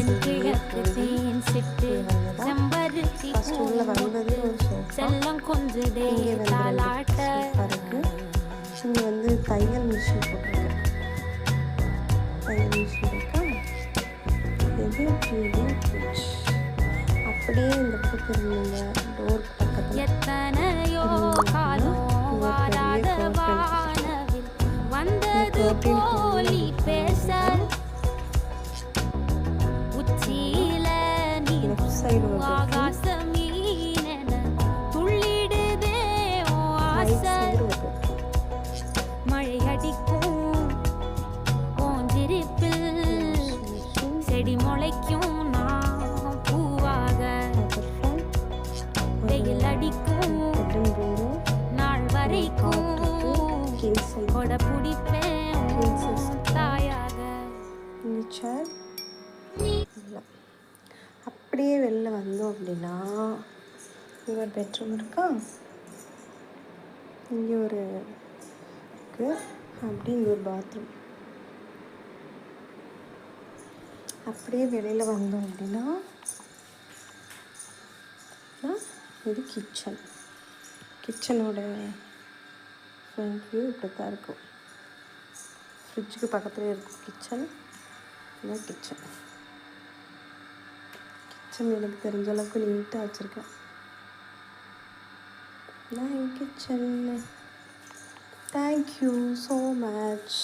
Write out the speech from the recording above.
தென்கிழக்கு தேன் சிட்டு செம்பருத்தி வந்தது ஒரு சோஃபா. செல்லம் கொஞ்சதே இங்கே தாலாட்ட இருக்கு. இங்கே வந்து தையல் மிஷின் போட்டிருக்கு. தையல் மிஷின் இருக்கா. இது டிவி ஃப்ரிட்ஜ். அப்படியே இந்த பக்கம் இருந்தீங்க டோர் பக்கத்தில் எத்தனையோ காலம் வாராத வானவில் வந்தது போலி பேச உச்சியில நீ ஆகாச மீனென துள்ளிடுதே உன் ஆசை மழை அடிக்கும் போஞ்சிருப்பில் செடி முளைக்கும் நான் பூவாக வெயில் அடிக்கும் நாள் வரைக்கும் கொட பிடிப்பேன் தாயாக. அப்படியே வெளில வந்தோம் அப்படின்னா இங்கே ஒரு பெட்ரூம் இருக்கா. இங்கே ஒரு இருக்கு. அப்படி இங்கே ஒரு பாத்ரூம். அப்படியே வெளியில் வந்தோம் அப்படின்னா இது கிச்சன். கிச்சனோட ஃப்ரண்ட் வியூ இப்படி தான் இருக்கும். ஃப்ரிட்ஜுக்கு பக்கத்துலேயே இருக்கும் கிச்சன். இதுதான் கிச்சன். கிச்சன் எனக்கு தெரிஞ்ச அளவுக்கு நீட்டாக வச்சுருக்கேன். நான் என் கிச்சன். Thank you so much.